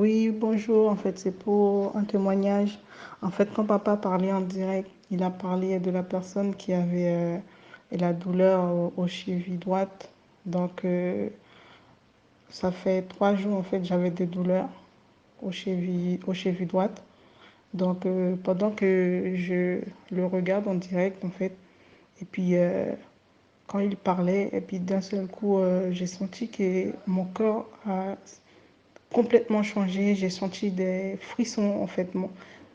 Oui, bonjour. En fait, c'est pour un témoignage. En fait, quand papa parlait en direct, il a parlé de la personne qui avait la douleur au cheville droite. Donc, ça fait 3 jours, en fait, j'avais des douleurs au cheville droite. Donc, pendant que je le regarde en direct, en fait, et puis quand il parlait, et puis d'un seul coup, j'ai senti que mon corps a complètement changé. J'ai senti des frissons, en fait.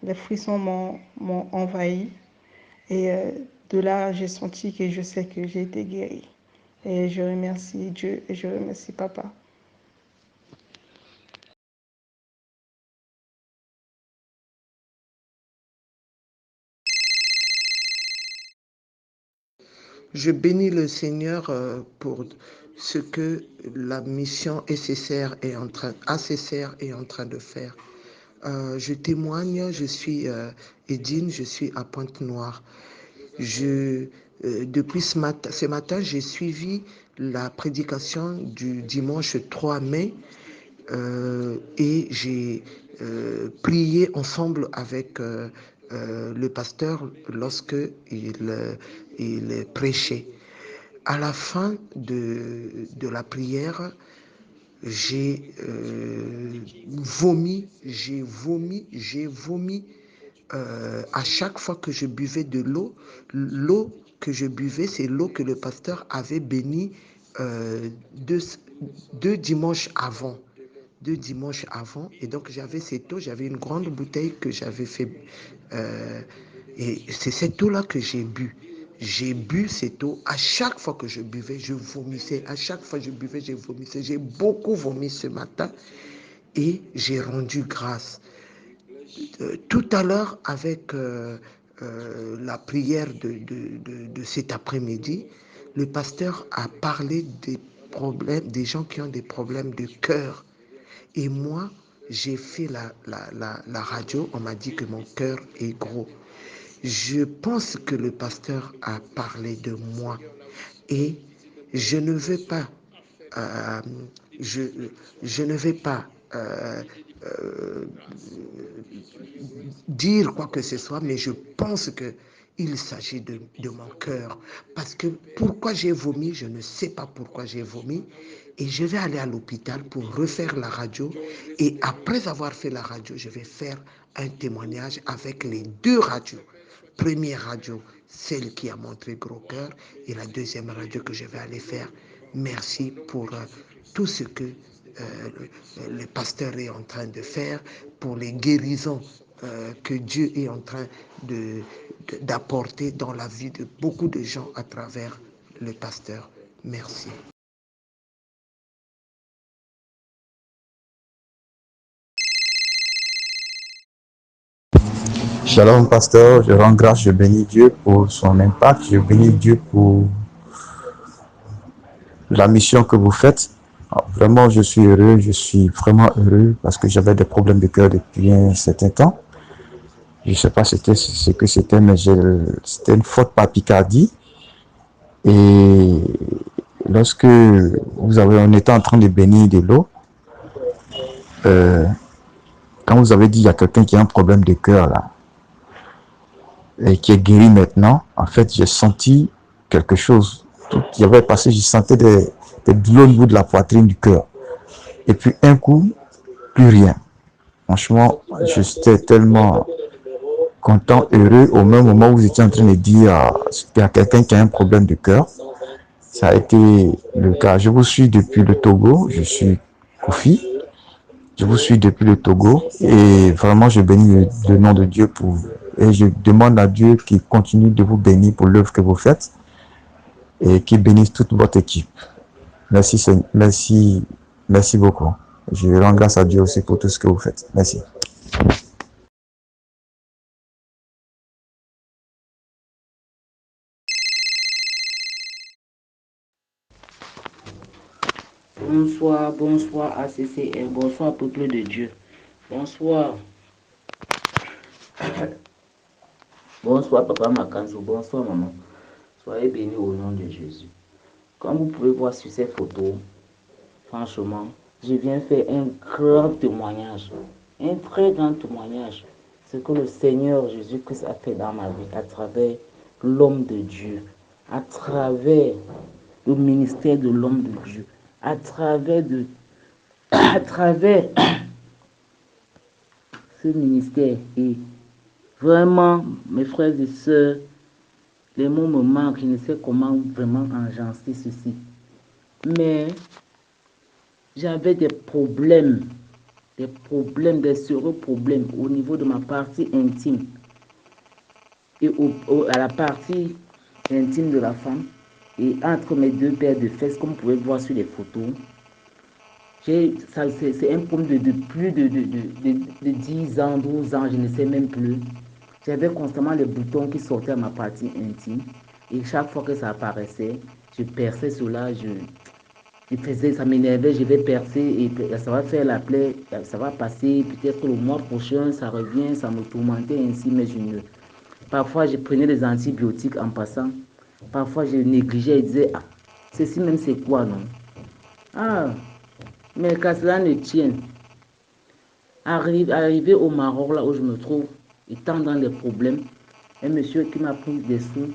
Les frissons m'ont envahi. Et de là, j'ai senti que je sais que j'ai été guérie. Et je remercie Dieu et je remercie papa. Je bénis le Seigneur pour ce que la mission ACCR est en train de faire. Je témoigne, je suis Edine, je suis à Pointe-Noire. Depuis ce matin, j'ai suivi la prédication du dimanche 3 mai et j'ai prié ensemble avec le pasteur lorsque il prêchait. À la fin de la prière, j'ai vomi. À chaque fois que je buvais de l'eau que je buvais, c'est l'eau que le pasteur avait bénie euh, deux, deux dimanches avant. 2 dimanches avant. Et donc, j'avais cette eau, j'avais une grande bouteille que j'avais fait. euh, et c'est cette eau-là que j'ai bu. J'ai bu cette eau. À chaque fois que je buvais, je vomissais. À chaque fois que je buvais, je vomissais. J'ai beaucoup vomi ce matin et j'ai rendu grâce. Tout à l'heure, avec la prière de cet après-midi, le pasteur a parlé des problèmes, des gens qui ont des problèmes de cœur. Et moi, j'ai fait la radio, on m'a dit que mon cœur est gros. Je pense que le pasteur a parlé de moi et je ne veux pas, euh, je, je ne vais pas euh, dire quoi que ce soit, mais je pense que il s'agit de mon cœur. Parce que pourquoi j'ai vomi, je ne sais pas pourquoi j'ai vomi. Et je vais aller à l'hôpital pour refaire la radio. Et après avoir fait la radio, je vais faire un témoignage avec les 2 radios. Première radio, celle qui a montré gros cœur. Et la deuxième radio que je vais aller faire. Merci pour tout ce que le pasteur est en train de faire, pour les guérisons que Dieu est en train d'apporter dans la vie de beaucoup de gens à travers le pasteur. Merci. Shalom, pasteur. Je rends grâce, je bénis Dieu pour son impact. Je bénis Dieu pour la mission que vous faites. Alors, vraiment, je suis heureux. Je suis vraiment heureux parce que j'avais des problèmes de cœur depuis un certain temps. Je ne sais pas ce que c'était, mais c'était une faute par picardie. Et lorsque on était en train de bénir de l'eau, euh, quand vous avez dit il y a quelqu'un qui a un problème de cœur là, et qui est guéri maintenant, en fait, j'ai senti quelque chose. Tout qui avait passé, je sentais des douleurs au niveau de la poitrine du cœur. Et puis un coup, plus rien. Franchement, j'étais tellement content, heureux, au même moment où vous étiez en train de dire qu'il y a quelqu'un qui a un problème de cœur. Ça a été le cas. Je vous suis depuis le Togo, je suis Kofi. Je vous suis depuis le Togo et vraiment je bénis le nom de Dieu et je demande à Dieu qu'il continue de vous bénir pour l'œuvre que vous faites et qu'il bénisse toute votre équipe. Merci, merci, merci beaucoup. Je rends grâce à Dieu aussi pour tout ce que vous faites. Merci. Bonsoir, bonsoir ACCR, bonsoir peuple de Dieu. Bonsoir. Bonsoir Papa Makanzo, bonsoir maman. Soyez bénis au nom de Jésus. Comme vous pouvez voir sur ces photos, franchement, je viens faire un grand témoignage, un très grand témoignage. Ce que le Seigneur Jésus-Christ a fait dans ma vie à travers l'homme de Dieu, à travers le ministère de l'homme de Dieu, à travers ce ministère. Et vraiment, mes frères et sœurs, les mots me manquent, je ne sais comment vraiment enjancer ceci. Mais j'avais des sérieux problèmes au niveau de ma partie intime et à la partie intime de la femme et entre mes deux paires de fesses, comme vous pouvez voir sur les photos. C'est un problème de plus de 10 ans, 12 ans, je ne sais même plus. J'avais constamment les boutons qui sortaient à ma partie intime et chaque fois que ça apparaissait, je perçais cela, je faisais, ça m'énervait, je vais percer et ça va faire la plaie, ça va passer, peut-être le mois prochain, ça revient, ça me tourmentait ainsi, mais parfois je prenais des antibiotiques en passant, parfois je négligeais et disais, ah, ceci même c'est quoi, non? Ah, mais qu'à cela ne tienne, arrivé au Maroc, là où je me trouve, étant dans les problèmes, un monsieur qui m'a pris des sous,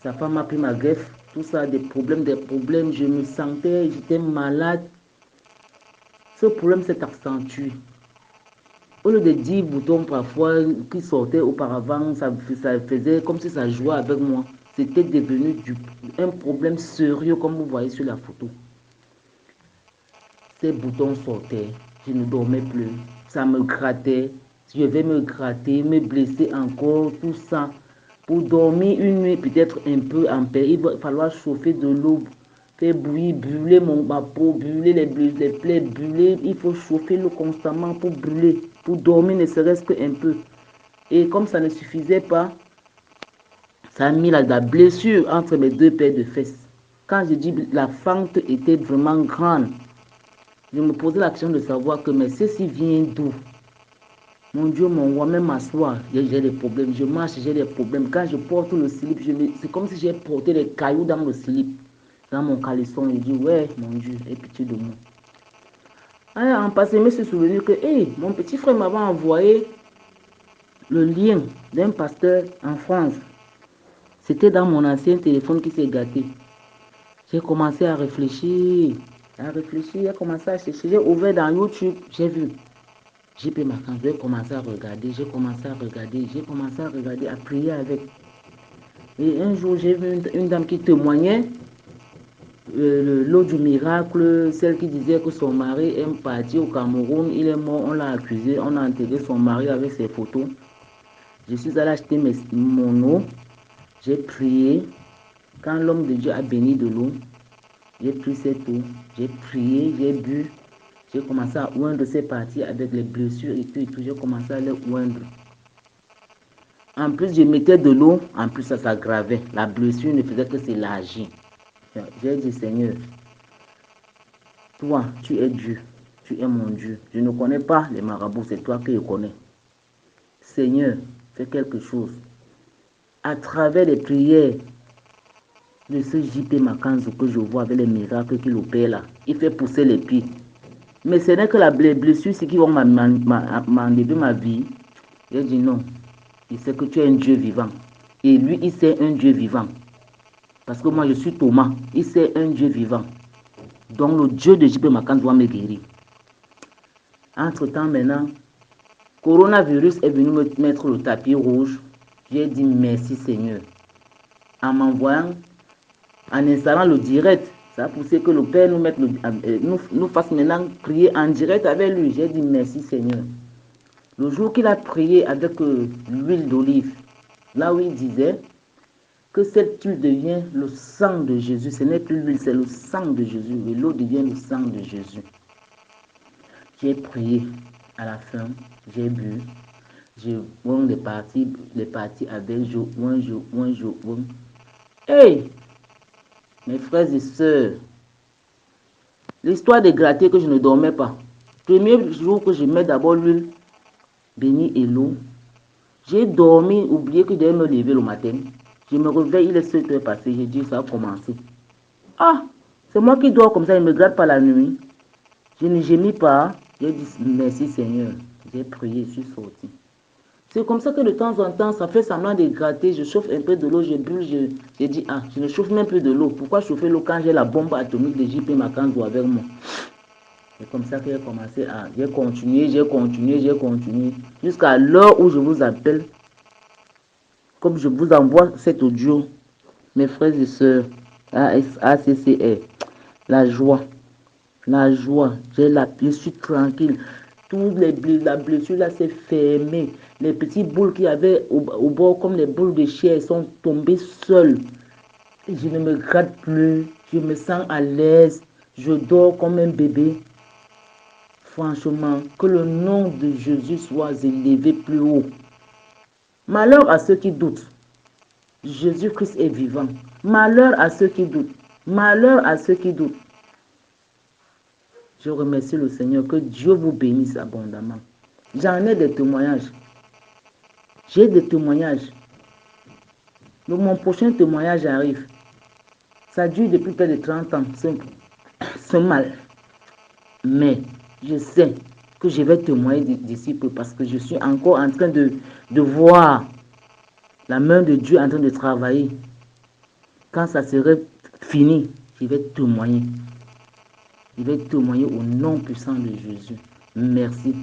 sa femme m'a pris ma greffe, tout ça, des problèmes, je me sentais, j'étais malade. Ce problème s'est accentué. Au lieu de 10 boutons parfois qui sortaient auparavant, ça faisait comme si ça jouait avec moi. C'était devenu un problème sérieux comme vous voyez sur la photo. Ces boutons sortaient, je ne dormais plus, ça me grattait, je vais me gratter, me blesser encore, tout ça. Pour dormir une nuit peut-être un peu en paix, il va falloir chauffer de l'eau, faire bouillir, brûler ma peau, brûler les plaies, brûler. Il faut chauffer l'eau constamment pour brûler, pour dormir ne serait-ce qu'un peu. Et comme ça ne suffisait pas, ça a mis la blessure entre mes deux paires de fesses. Quand je dis la fente était vraiment grande, je me posais la question de savoir que mais ceci vient d'où? Mon Dieu, mon roi, même m'asseoir, j'ai des problèmes. Je marche, j'ai des problèmes. Quand je porte le slip, c'est comme si j'ai porté des cailloux dans le slip, dans mon caleçon. Je dis, ouais, mon Dieu, aie pitié de moi. Alors, en passant, je me suis souvenu que mon petit frère m'avait envoyé le lien d'un pasteur en France. C'était dans mon ancien téléphone qui s'est gâté. J'ai commencé à réfléchir, j'ai commencé à chercher. J'ai ouvert dans YouTube, j'ai vu. JP Macan, j'ai commencé à regarder, à prier avec. Et un jour, j'ai vu une dame qui témoignait l'eau du miracle, celle qui disait que son mari est parti au Cameroun, il est mort, on l'a accusé, on a enterré son mari avec ses photos. Je suis allé acheter mon eau, j'ai prié. Quand l'homme de Dieu a béni de l'eau, j'ai pris cette eau, j'ai prié, j'ai bu. J'ai commencé à oindre ces parties avec les blessures et tout. J'ai commencé à les oindre. En plus, je mettais de l'eau. En plus, ça s'aggravait. La blessure ne faisait que s'élargir. J'ai dit, Seigneur, toi, tu es Dieu. Tu es mon Dieu. Je ne connais pas les marabouts. C'est toi que je connais. Seigneur, fais quelque chose. À travers les prières de ce JP Makanzo que je vois avec les miracles qu'il opère là, il fait pousser les pieds. Mais ce n'est que la blessure, c'est qui vont m'enlever ma vie. J'ai dit non. Il sait que tu es un Dieu vivant. Et lui, il sait un Dieu vivant. Parce que moi, je suis Thomas. Il sait un Dieu vivant. Donc, le Dieu de JP Macan doit me guérir. Entre-temps, maintenant, coronavirus est venu me mettre le tapis rouge. J'ai dit merci Seigneur. En m'envoyant, en installant le direct, ça a poussé que le Père nous fasse maintenant prier en direct avec lui. J'ai dit merci Seigneur. Le jour qu'il a prié avec l'huile d'olive, là où il disait que cette huile devient le sang de Jésus. Ce n'est plus l'huile, c'est le sang de Jésus. Et l'eau devient le sang de Jésus. J'ai prié à la fin, j'ai bu, j'ai oint les parties avec, je oint. Hey, mes frères et sœurs, l'histoire de gratter que je ne dormais pas. Premier jour que je mets d'abord l'huile bénie et l'eau, j'ai dormi, oublié que je devais me lever le matin. Je me réveille, il est 7 heures passées, j'ai dit ça a commencé. Ah, c'est moi qui dors comme ça, il ne me gratte pas la nuit. Je ne gémis pas. J'ai dit merci Seigneur. J'ai prié, je suis sorti. C'est comme ça que de temps en temps, ça fait semblant de gratter. Je chauffe un peu de l'eau, je brûle. J'ai dit, ah, je ne chauffe même plus de l'eau. Pourquoi chauffer l'eau quand j'ai la bombe atomique de JP Makanzo avec moi? C'est comme ça que j'ai commencé à... J'ai continué. Jusqu'à l'heure où je vous appelle. Comme je vous envoie cet audio, mes frères et sœurs, ACCR, la joie, je suis tranquille. Toutes la blessure là s'est fermée. Les petits boules qu'il y avait au bord, comme les boules de chair, sont tombées seules. Je ne me gratte plus, je me sens à l'aise, je dors comme un bébé. Franchement, que le nom de Jésus soit élevé plus haut. Malheur à ceux qui doutent. Jésus-Christ est vivant. Malheur à ceux qui doutent. Malheur à ceux qui doutent. Je remercie le Seigneur. Que Dieu vous bénisse abondamment. J'en ai des témoignages. J'ai des témoignages. Donc mon prochain témoignage arrive. Ça dure depuis près de 30 ans. C'est mal. Mais je sais que je vais témoigner d'ici peu parce que je suis encore en train de voir la main de Dieu en train de travailler. Quand ça serait fini, je vais témoigner. Je vais témoigner au nom puissant de Jésus. Merci.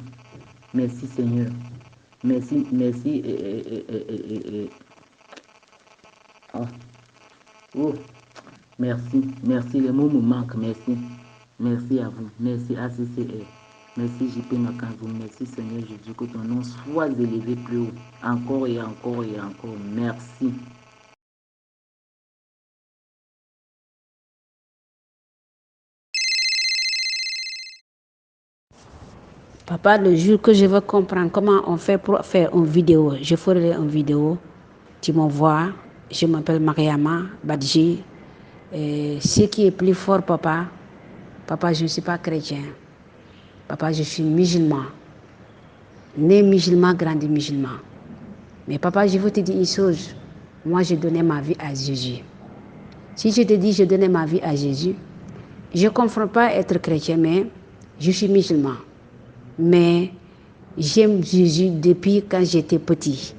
Merci Seigneur. Merci. Oh, merci. Les mots me manquent. Merci. Merci à vous. Merci ACCR. Merci JP Makanzo. Merci Seigneur Jésus. Que ton nom soit élevé plus haut. Encore et encore et encore. Merci. Papa, le jour que je veux comprendre comment on fait pour faire une vidéo, je ferai une vidéo, tu m'envoies, je m'appelle Mariama Badji. Ce qui est plus fort, papa, je ne suis pas chrétien. Papa, je suis musulman. Né musulman, grandi musulman. Mais papa, je veux te dire une chose. Moi, je donnais ma vie à Jésus. Si je te dis je donnais ma vie à Jésus, je ne comprends pas être chrétien, mais je suis musulman. Mais j'aime Jésus depuis quand j'étais petit.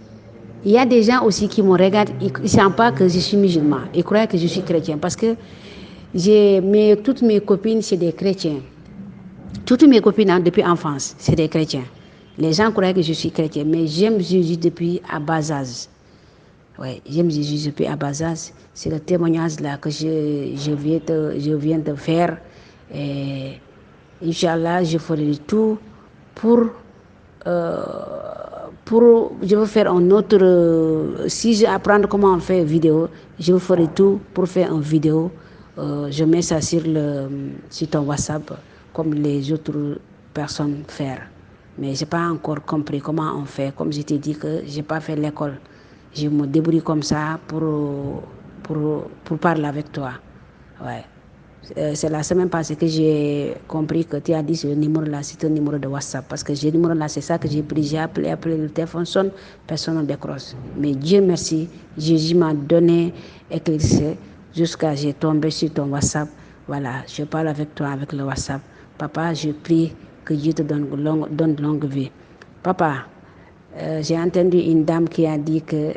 Il y a des gens aussi qui me regardent, ils ne savent pas que je suis musulman. Ils croient que je suis chrétien parce que toutes mes copines, c'est des chrétiens. Toutes mes copines, depuis l'enfance, c'est des chrétiens. Les gens croient que je suis chrétien, mais j'aime Jésus depuis à bas âge. Ouais, j'aime Jésus depuis à bas âge. C'est le témoignage là que je viens de faire. Et Inch'Allah, je ferai tout pour je veux faire un autre, si j'apprends comment on fait vidéo, je ferai tout pour faire une vidéo. Je mets ça sur ton WhatsApp comme les autres personnes font. Mais je n'ai pas encore compris comment on fait. Comme je t'ai dit que je n'ai pas fait l'école. Je me débrouille comme ça pour parler avec toi. Ouais. C'est la semaine passée que j'ai compris que tu as dit ce numéro-là, c'est un numéro de WhatsApp. Parce que ce numéro-là, c'est ça que j'ai pris. J'ai appelé, le téléphone sonne, personne ne décroche. Mais Dieu merci, Jésus m'a donné éclairci jusqu'à ce que j'ai tombé sur ton WhatsApp. Voilà, je parle avec toi avec le WhatsApp. Papa, je prie que Dieu te donne longue vie. Papa, j'ai entendu une dame qui a dit que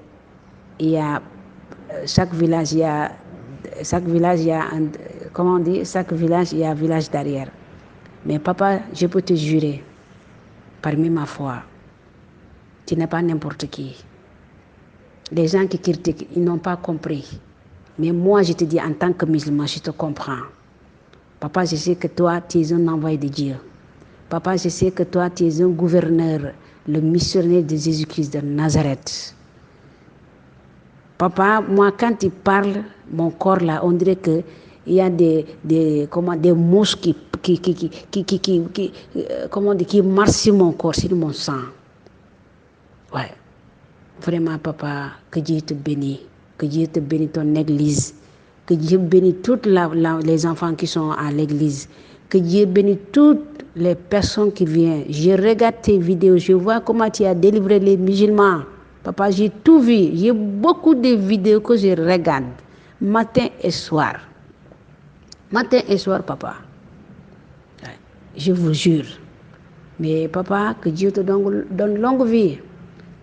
chaque village, il y a comment on dit, chaque village, il y a un village derrière. Mais papa, je peux te jurer, parmi ma foi, tu n'es pas n'importe qui. Les gens qui critiquent, ils n'ont pas compris. Mais moi, je te dis, en tant que musulman, je te comprends. Papa, je sais que toi, tu es un envoyé de Dieu. Papa, je sais que toi, tu es un gouverneur, le missionnaire de Jésus-Christ de Nazareth. Papa, moi, quand tu parles, mon corps là, on dirait que il y a des mouches qui marchent sur mon corps, sur mon sang. Ouais. Vraiment, papa, que Dieu te bénisse. Que Dieu te bénisse ton église. Que Dieu bénisse tous les enfants qui sont à l'église. Que Dieu bénisse toutes les personnes qui viennent. Je regarde tes vidéos, je vois comment tu as délivré les musulmans. Papa, j'ai tout vu. J'ai beaucoup de vidéos que je regarde, matin et soir. Matin et soir, papa. je vous jure. Mais papa, que Dieu te donne longue vie.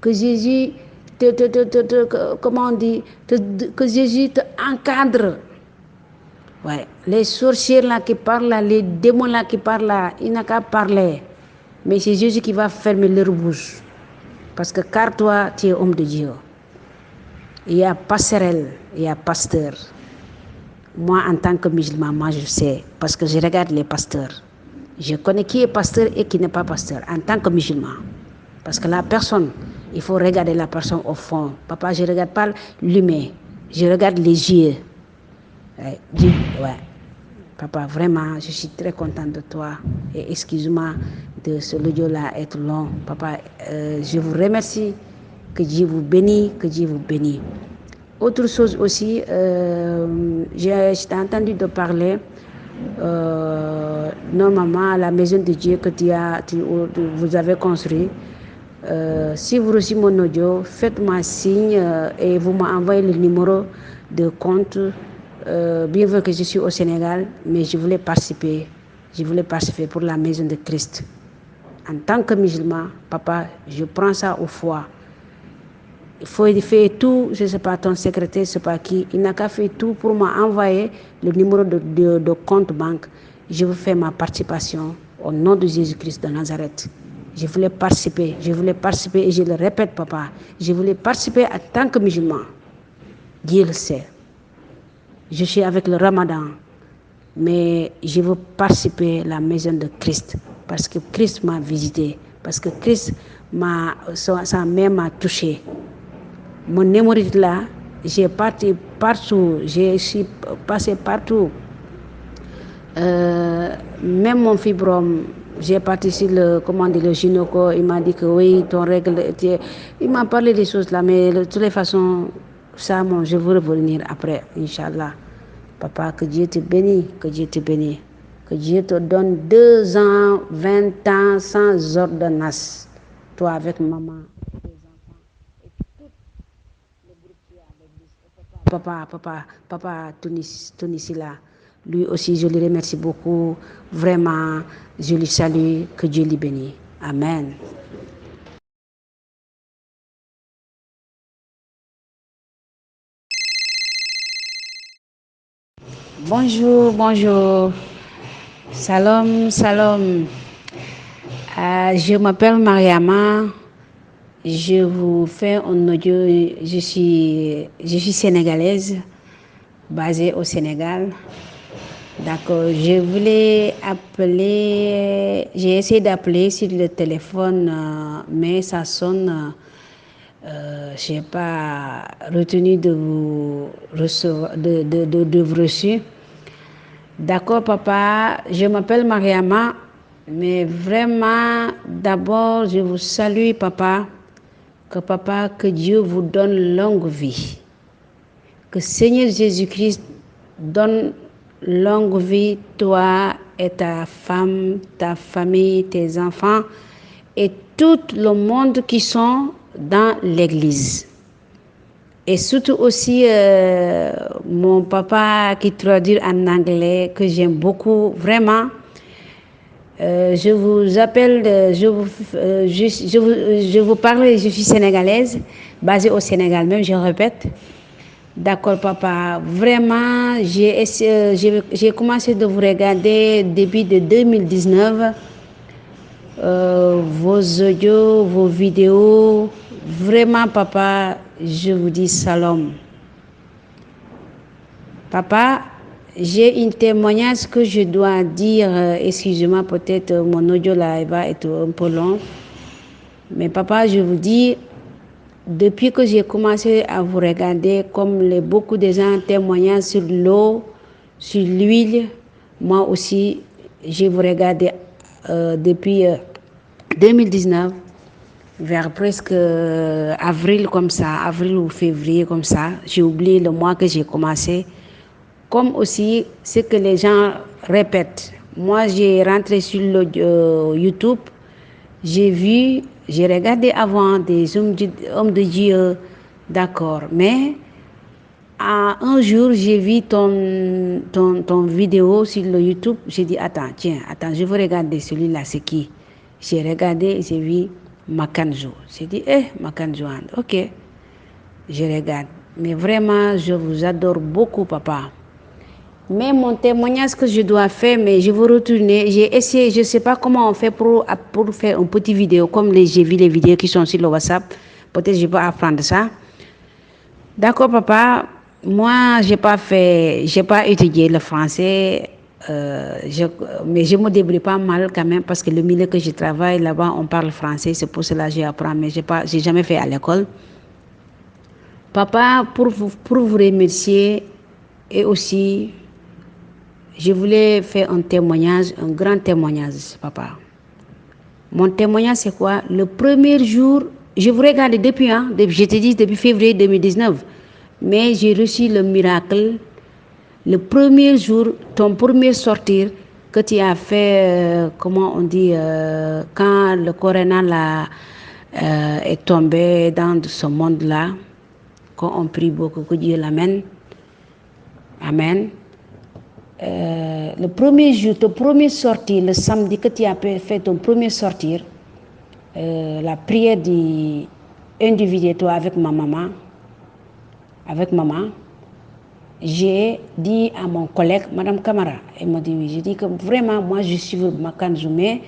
Que Jésus comment on dit, que Jésus te encadre. Ouais. Les sorciers là qui parlent là, les démons là qui parlent là, ils n'ont qu'à parler. Mais c'est Jésus qui va fermer leur bouche. Parce que car toi, tu es homme de Dieu. Il y a passerelle, il y a pasteur. Moi, en tant que musulman, moi je sais, parce que je regarde les pasteurs. Je connais qui est pasteur et qui n'est pas pasteur, en tant que musulman. Parce que la personne, il faut regarder la personne au fond. Papa, je ne regarde pas l'humain, je regarde les yeux. Ouais. Papa, vraiment, je suis très contente de toi. Et excuse-moi de ce audio-là être long. Papa, je vous remercie. Que Dieu vous bénisse, que Dieu vous bénisse. Autre chose aussi, j'ai entendu te parler, normalement, à la maison de Dieu que vous avez construit. Si vous recevez mon audio, faites-moi signe et vous m'envoyez le numéro de compte. Bien vrai que je suis au Sénégal, mais je voulais participer pour la maison de Christ. En tant que musulman, papa, je prends ça au foie. Il faut faire tout, je ne sais pas, ton secrétaire, je ne sais pas qui, il n'a qu'à faire tout pour m'envoyer le numéro de compte banque. Je veux faire ma participation au nom de Jésus-Christ de Nazareth. Je voulais participer et je le répète, papa, je voulais participer en tant que musulman. Dieu le sait. Je suis avec le Ramadan, mais je veux participer à la maison de Christ parce que Christ m'a visité, parce que Christ sa main m'a touché. Mon hémorroïde là, j'ai parti partout, je suis passé partout. Même mon fibrome, j'ai parti sur le gynéco, il m'a dit que oui, ton règle, il m'a parlé des choses là, mais de toutes les façons, ça, je veux revenir après, Inch'Allah. Papa, que Dieu te bénisse, que Dieu te bénisse, que Dieu te donne 2 ans, 20 ans sans ordonnance, toi avec maman. Papa Tunis là, lui aussi je le remercie beaucoup, vraiment, je lui salue, que Dieu lui bénisse. Amen. Bonjour. Salam. Je m'appelle Mariama. Je vous fais un audio. Je suis sénégalaise, basée au Sénégal. D'accord. Je voulais appeler. J'ai essayé d'appeler sur le téléphone, mais ça sonne. Je n'ai pas retenu de vous recevoir, de vous reçu. D'accord, papa. Je m'appelle Mariama. Mais vraiment, d'abord, je vous salue, papa. Que Dieu vous donne longue vie. Que Seigneur Jésus-Christ donne longue vie, toi et ta femme, ta famille, tes enfants et tout le monde qui sont dans l'église. Et surtout aussi mon papa qui traduit en anglais, que j'aime beaucoup, vraiment. Je vous appelle, je vous parle, je suis sénégalaise, basée au Sénégal même, je répète. D'accord, papa. Vraiment, j'ai commencé de vous regarder depuis de 2019. Vos audios, vos vidéos. Vraiment, papa, je vous dis salam. Papa, j'ai un témoignage que je dois dire. Excusez-moi, peut-être mon audio là va être un peu long. Mais papa, je vous dis, depuis que j'ai commencé à vous regarder, comme beaucoup de gens témoignent sur l'eau, sur l'huile, moi aussi, je vous regardé depuis 2019, vers presque avril comme ça, avril ou février comme ça. J'ai oublié le mois que j'ai commencé. Comme aussi ce que les gens répètent. Moi, j'ai rentré sur YouTube, j'ai regardé avant des hommes de Dieu, d'accord, mais Un jour, j'ai vu ton vidéo sur le YouTube. J'ai dit, attends, je veux regarder celui-là, c'est qui? J'ai regardé, j'ai vu Makanjo. J'ai dit, Makanjo, ok, je regarde. Mais vraiment, je vous adore beaucoup, papa. Mais mon témoignage que je dois faire, mais je veux retourner. J'ai essayé, je ne sais pas comment on fait pour faire une petite vidéo, comme j'ai vu les vidéos qui sont sur le WhatsApp. Peut-être que je peux apprendre ça. D'accord, papa. Moi, j'ai pas étudié le français, mais je me débrouille pas mal quand même parce que le milieu que je travaille là-bas, on parle français, c'est pour cela que j'apprends, mais j'ai jamais fait à l'école. Papa, pour vous remercier et aussi, je voulais faire un témoignage, un grand témoignage, papa. Mon témoignage, c'est quoi? Le premier jour, je vous regarde je te dis depuis février 2019, mais j'ai reçu le miracle. Le premier jour, ton premier sortir que tu as fait, comment on dit, quand le corona est tombé dans ce monde-là, quand on prie beaucoup, que Dieu l'amène. Amen. Le premier jour, ton premier sortir, le samedi que tu as fait ton premier sortir, la prière individuelle toi avec ma maman, j'ai dit à mon collègue, Madame Camara, elle m'a dit oui, j'ai dit que vraiment, moi je suis Makanjo, mais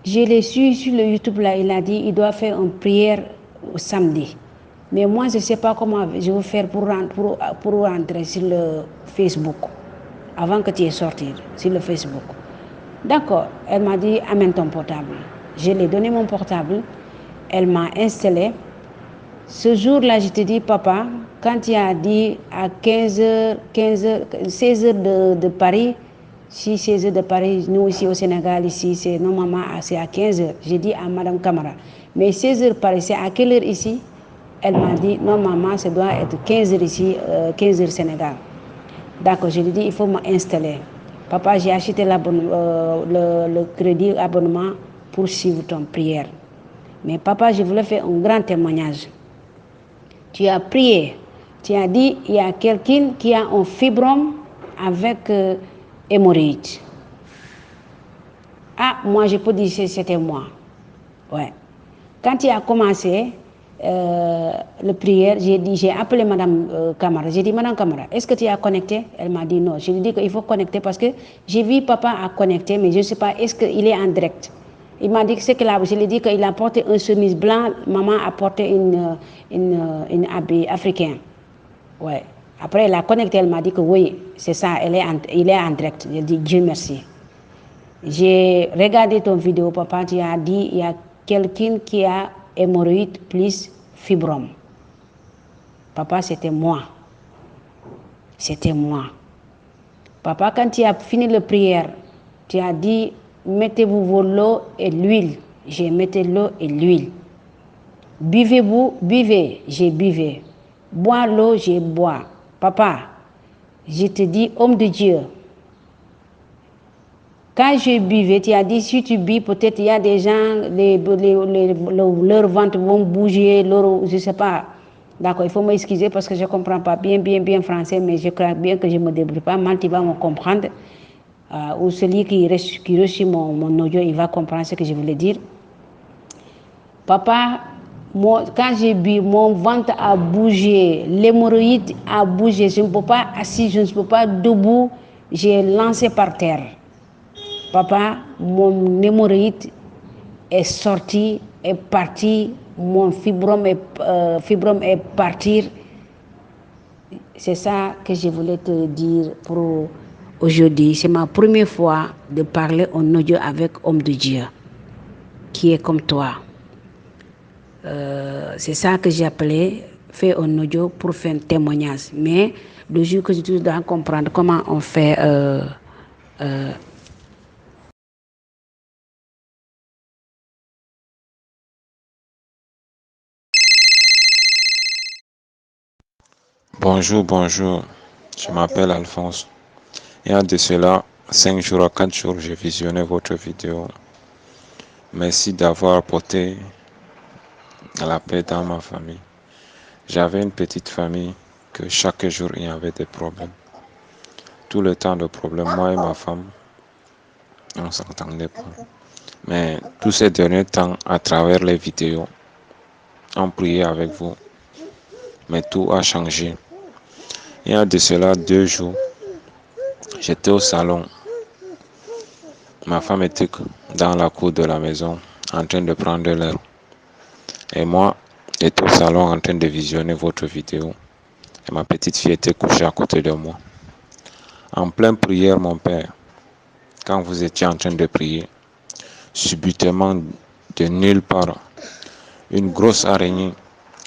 je l'ai su sur le YouTube là, il a dit, il doit faire une prière au samedi. Mais moi, je ne sais pas comment je vais faire pour rentrer sur le Facebook, avant que tu aies sorti sur le Facebook. D'accord, elle m'a dit, amène ton portable. Je lui ai donné mon portable, elle m'a installé. Ce jour-là, je te dis, papa, quand tu as dit à 15h, 16h de Paris, si 16h de Paris, nous ici au Sénégal, ici, c'est normalement c'est à 15h. J'ai dit à Madame Camara, mais 16h Paris, c'est à quelle heure ici? Elle m'a dit, normalement, ça doit être 15h ici, 15h Sénégal. D'accord, je lui ai dit, il faut m'installer. Papa, j'ai acheté le crédit abonnement pour suivre ton prière. Mais papa, je voulais faire un grand témoignage. Tu as prié, tu as dit, il y a quelqu'un qui a un fibrome avec hémorroïde. Ah, moi, je peux dire que c'était moi. Ouais. Quand tu as commencé la prière, j'ai appelé Madame Camara. J'ai dit, Madame Camara, est-ce que tu as connecté? Elle m'a dit non. Je lui ai dit qu'il faut connecter parce que j'ai vu papa a connecté, mais je ne sais pas, est-ce qu'il est en direct? Il m'a dit que c'est que là, je lui ai dit qu'il a porté une chemise blanche, maman a porté une habit africain. Ouais. Après, elle a connecté, elle m'a dit que oui, c'est ça, il est en direct. J'ai dit, Dieu merci. J'ai regardé ton vidéo, papa, tu as dit, il y a quelqu'un qui a hémorroïde plus fibrome. Papa, c'était moi. C'était moi. Papa, quand tu as fini la prière, tu as dit, mettez-vous l'eau et l'huile. J'ai mis l'eau et l'huile. Buvez-vous, buvez, j'ai buvé. Bois l'eau, j'ai bois. Papa, je te dis, homme de Dieu, quand je buvais, tu as dit, si tu bus, peut-être il y a des gens, leurs ventres vont bouger, je ne sais pas. D'accord, il faut m'excuser parce que je ne comprends pas bien français, mais je crois bien que je ne me débrouille pas mal, tu vas me comprendre. Ou celui qui reçut mon audio, il va comprendre ce que je voulais dire. Papa, quand j'ai bu, mon ventre a bougé, l'hémorroïde a bougé, je ne peux pas assis, je ne peux pas debout, j'ai lancé par terre. Papa, mon hémorroïde est sorti, est parti, mon fibrome est parti. C'est ça que je voulais te dire pour aujourd'hui. C'est ma première fois de parler en audio avec homme de Dieu, qui est comme toi. C'est ça que j'ai appelé faire un audio pour faire un témoignage. Mais le jour que je dois comprendre comment on fait... Bonjour, je m'appelle Alphonse. Il y a de cela 5 jours à 4 jours, j'ai visionné votre vidéo. Merci d'avoir apporté la paix dans ma famille. J'avais une petite famille que chaque jour, il y avait des problèmes. Tout le temps de problèmes, moi et ma femme, on ne s'entendait pas. Mais tous ces derniers temps, à travers les vidéos, on priait avec vous. Mais tout a changé. Il y a de cela 2 jours, j'étais au salon. Ma femme était dans la cour de la maison en train de prendre l'air. Et moi, j'étais au salon en train de visionner votre vidéo. Et ma petite fille était couchée à côté de moi. En pleine prière, mon père, quand vous étiez en train de prier, subitement, de nulle part, une grosse araignée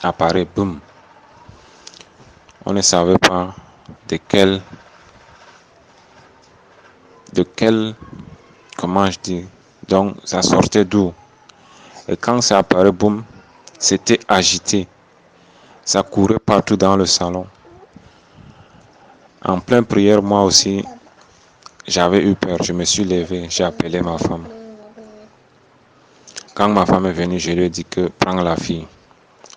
apparaît, boum. On ne savait pas de quel, comment je dis, donc ça sortait d'où. Et quand ça apparaît, boum, c'était agité. Ça courait partout dans le salon. En pleine prière, moi aussi, j'avais eu peur. Je me suis levé, j'ai appelé ma femme. Quand ma femme est venue, je lui ai dit que prends la fille.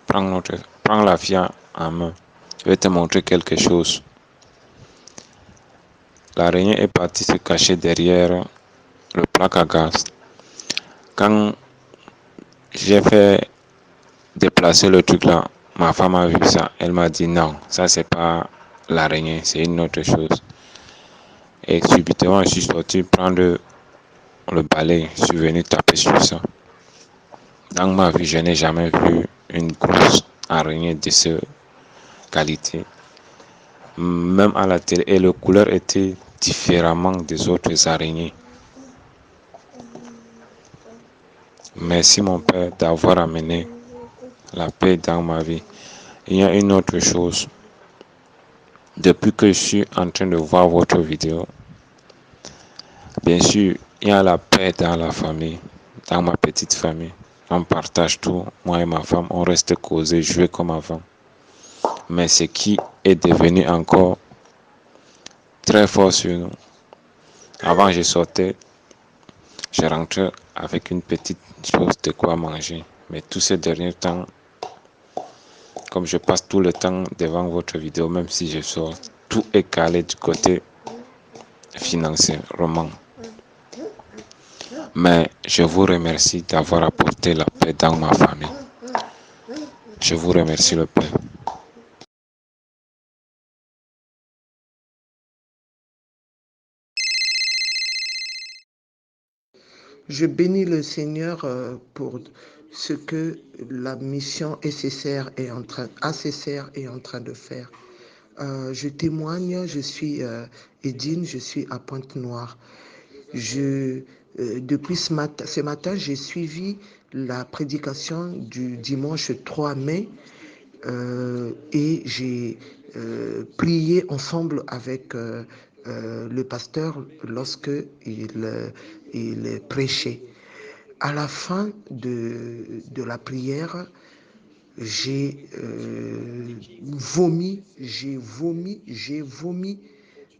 Prends la fille en main. Je vais te montrer quelque chose. L'araignée est partie se cacher derrière le plaque à gaz. Quand j'ai fait déplacer le truc là, ma femme a vu ça. Elle m'a dit non, ça c'est pas l'araignée, c'est une autre chose. Et subitement, je suis sorti prendre le balai. Je suis venu taper sur ça. Dans ma vie, je n'ai jamais vu une grosse araignée de cette qualité. Même à la télé, et la couleur était différemment des autres araignées. Merci mon Père d'avoir amené la paix dans ma vie. Il y a une autre chose. Depuis que je suis en train de voir votre vidéo, bien sûr, il y a la paix dans la famille, dans ma petite famille. On partage tout. Moi et ma femme, on reste causés, jouer comme avant. Mais ce qui est devenu encore très fort sur nous. Avant, je sortais, je rentrais avec une petite chose de quoi manger. Mais tous ces derniers temps, comme je passe tout le temps devant votre vidéo, même si je sors, tout est calé du côté financier, roman. Mais je vous remercie d'avoir apporté la paix dans ma famille. Je vous remercie le Père. Je bénis le Seigneur pour ce que la mission ACCR est en train de faire. Je témoigne, je suis Edine, je suis à Pointe-Noire. Depuis ce matin, j'ai suivi la prédication du dimanche 3 mai et j'ai prié ensemble avec le pasteur lorsque il prêchait. À la fin de la prière, j'ai vomi.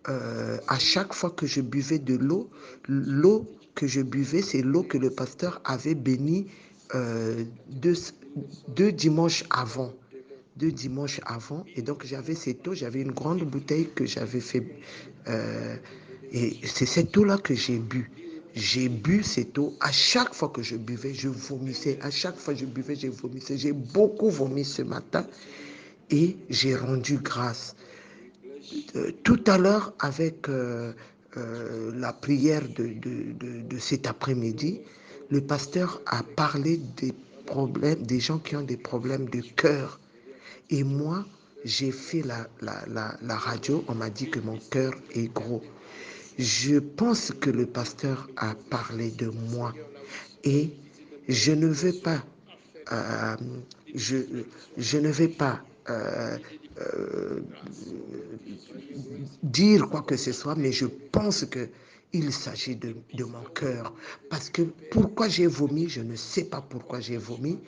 À chaque fois que je buvais de l'eau que je buvais, c'est l'eau que le pasteur avait bénie deux dimanches avant. 2 dimanches avant. Et donc, j'avais cette eau, j'avais une grande bouteille que j'avais fait. Et c'est cette eau-là que j'ai bu. J'ai bu cette eau. À chaque fois que je buvais, je vomissais. À chaque fois que je buvais, je vomissais. J'ai beaucoup vomi ce matin et j'ai rendu grâce. Tout à l'heure, avec la prière de cet après-midi, le pasteur a parlé des problèmes, des gens qui ont des problèmes de cœur. Et moi, j'ai fait la radio, on m'a dit que mon cœur est gros. Je pense que le pasteur a parlé de moi et je ne veux pas, je ne vais pas dire quoi que ce soit, mais je pense qu'il s'agit de mon cœur. Parce que pourquoi j'ai vomi, je ne sais pas pourquoi j'ai vomi.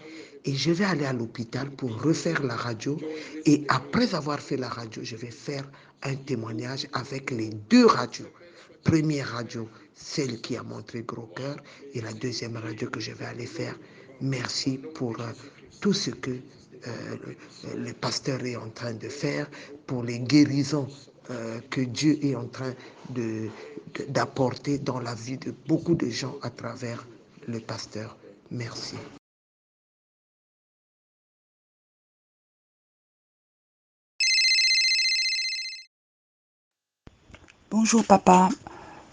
Et je vais aller à l'hôpital pour refaire la radio. Et après avoir fait la radio, je vais faire un témoignage avec les 2 radios. Première radio, celle qui a montré gros cœur. Et la deuxième radio que je vais aller faire. Merci pour tout ce que le pasteur est en train de faire, pour les guérisons que Dieu est en train d'apporter dans la vie de beaucoup de gens à travers le pasteur. Merci. Bonjour papa.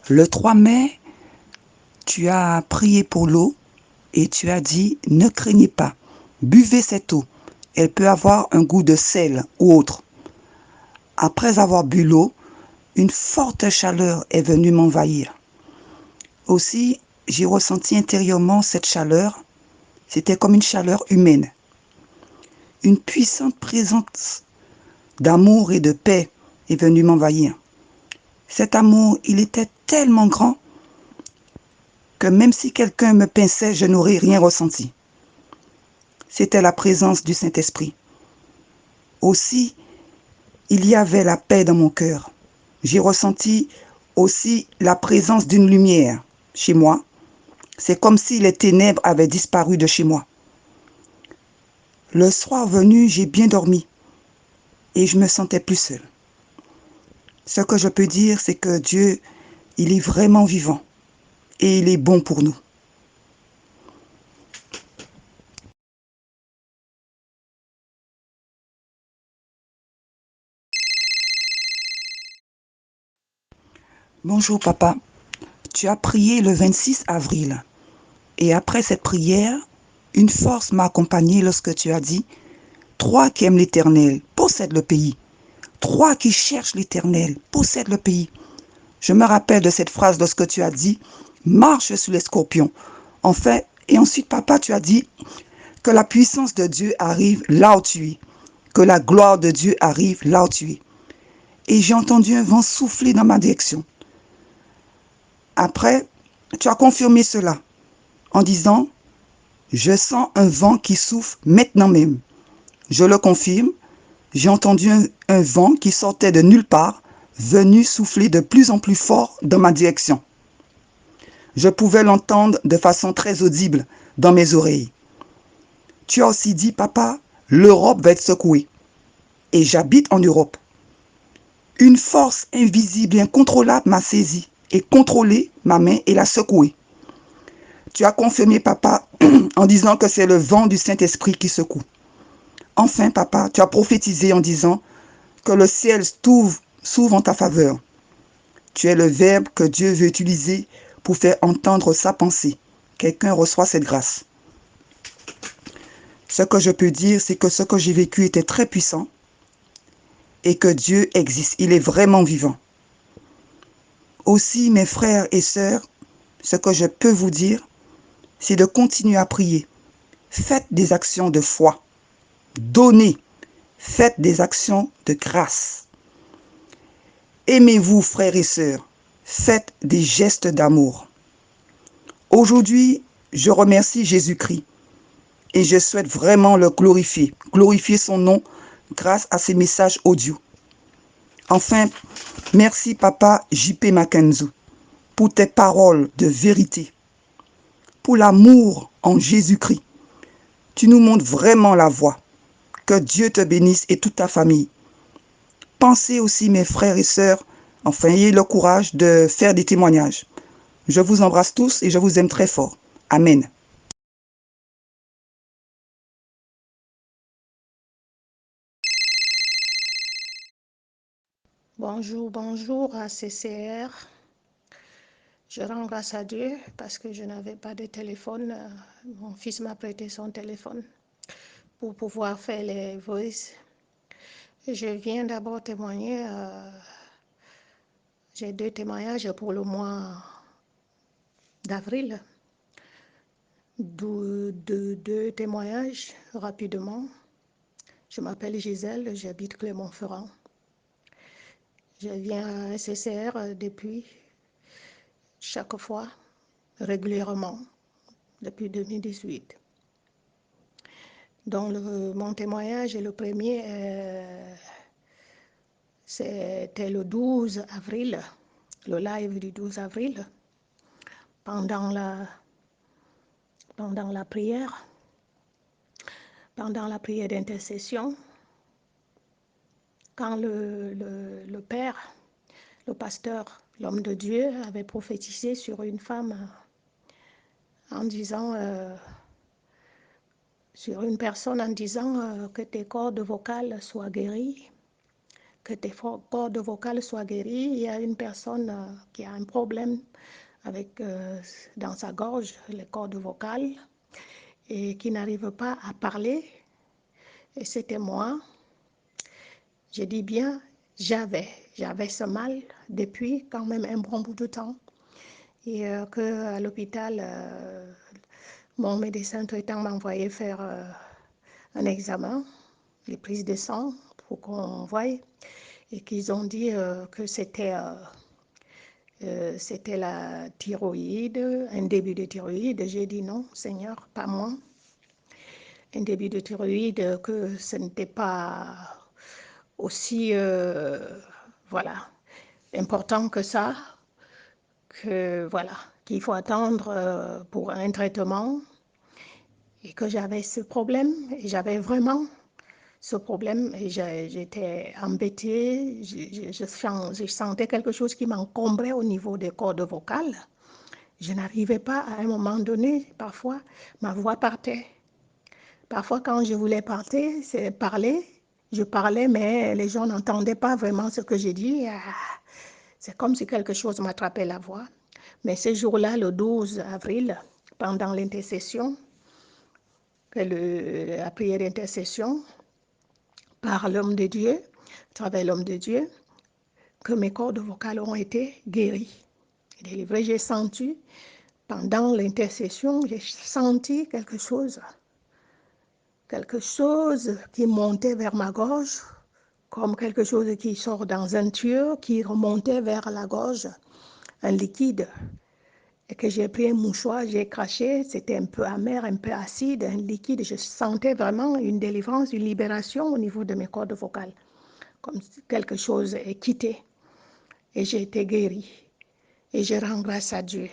Le 3 mai, tu as prié pour l'eau et tu as dit « Ne craignez pas, buvez cette eau. Elle peut avoir un goût de sel ou autre. » Après avoir bu l'eau, une forte chaleur est venue m'envahir. Aussi, j'ai ressenti intérieurement cette chaleur. C'était comme une chaleur humaine. Une puissante présence d'amour et de paix est venue m'envahir. Cet amour, il était tellement grand que même si quelqu'un me pinçait, je n'aurais rien ressenti. C'était la présence du Saint-Esprit. Aussi, il y avait la paix dans mon cœur. J'ai ressenti aussi la présence d'une lumière chez moi. C'est comme si les ténèbres avaient disparu de chez moi. Le soir venu, j'ai bien dormi et je me sentais plus seule. Ce que je peux dire, c'est que Dieu, il est vraiment vivant et il est bon pour nous. Bonjour papa, tu as prié le 26 avril et après cette prière, une force m'a accompagné lorsque tu as dit « Toi qui aimes l'Éternel, possède le pays. Toi qui cherches l'Éternel, possède le pays. » Je me rappelle de cette phrase lorsque tu as dit « Marche sur les scorpions. » Enfin, et ensuite papa, tu as dit que la puissance de Dieu arrive là où tu es, que la gloire de Dieu arrive là où tu es. Et j'ai entendu un vent souffler dans ma direction. Après, tu as confirmé cela en disant « Je sens un vent qui souffle maintenant même. » Je le confirme, j'ai entendu un vent qui sortait de nulle part, venu souffler de plus en plus fort dans ma direction. Je pouvais l'entendre de façon très audible dans mes oreilles. Tu as aussi dit, papa, l'Europe va être secouée. Et j'habite en Europe. Une force invisible et incontrôlable m'a saisi et contrôlé ma main et l'a secouée. Tu as confirmé, papa, en disant que c'est le vent du Saint-Esprit qui secoue. Enfin, papa, tu as prophétisé en disant que le ciel s'ouvre en ta faveur. Tu es le verbe que Dieu veut utiliser pour faire entendre sa pensée. Quelqu'un reçoit cette grâce. Ce que je peux dire, c'est que ce que j'ai vécu était très puissant et que Dieu existe. Il est vraiment vivant. Aussi, mes frères et sœurs, ce que je peux vous dire, c'est de continuer à prier. Faites des actions de foi. Donnez. Faites des actions de grâce. Aimez-vous, frères et sœurs. Faites des gestes d'amour. Aujourd'hui, je remercie Jésus-Christ et je souhaite vraiment le glorifier son nom grâce à ces messages audio. Enfin, merci Papa J.P. Makenzu pour tes paroles de vérité, pour l'amour en Jésus-Christ. Tu nous montres vraiment la voie. Que Dieu te bénisse et toute ta famille. Pensez aussi, mes frères et sœurs, enfin, ayez le courage de faire des témoignages. Je vous embrasse tous et je vous aime très fort. Amen. Bonjour à CCR. Je rends grâce à Dieu parce que je n'avais pas de téléphone. Mon fils m'a prêté son téléphone pour pouvoir faire les voices. Je viens d'abord témoigner. J'ai 2 témoignages pour le mois d'avril. 2 témoignages rapidement. Je m'appelle Gisèle, j'habite Clermont-Ferrand. Je viens à SCR depuis chaque fois, régulièrement, depuis 2018. Donc, mon témoignage, le premier, c'était le 12 avril, le live du 12 avril, pendant la prière. pendant la prière d'intercession, quand le père, le pasteur, l'homme de Dieu, avait prophétisé sur une femme en disant, sur une personne en disant que tes cordes vocales soient guéries, que tes cordes vocales soient guéries. Il y a une personne qui a un problème avec, dans sa gorge, les cordes vocales, et qui n'arrive pas à parler. Et c'était moi. Je dis bien, j'avais ce mal depuis quand même un bon bout de temps. Et qu'à l'hôpital, mon médecin traitant m'a envoyé faire un examen, les prises de sang pour qu'on voie, et qu'ils ont dit que c'était la thyroïde, un début de thyroïde. J'ai dit non, Seigneur, pas moi. Un début de thyroïde, que ce n'était pas aussi voilà, important que ça, que voilà, qu'il faut attendre pour un traitement, et que j'avais ce problème, et j'avais vraiment ce problème, et j'étais embêtée, je sentais quelque chose qui m'encombrait au niveau des cordes vocales. Je n'arrivais pas, à un moment donné, parfois, ma voix partait. Parfois, quand je voulais parler, je parlais, mais les gens n'entendaient pas vraiment ce que j'ai dit. C'est comme si quelque chose m'attrapait la voix. Mais ce jour-là, le 12 avril, pendant l'intercession, la prière d'intercession, par l'homme de Dieu, à travers l'homme de Dieu, que mes cordes vocales ont été guéries, délivrées. J'ai senti, pendant l'intercession, j'ai senti quelque chose qui montait vers ma gorge, comme quelque chose qui sort dans un tuyau, qui remontait vers la gorge, un liquide. Et que j'ai pris un mouchoir, j'ai craché, c'était un peu amer, un peu acide, un liquide. Je sentais vraiment une délivrance, une libération au niveau de mes cordes vocales, comme si quelque chose est quitté. Et j'ai été guérie. Et je rends grâce à Dieu.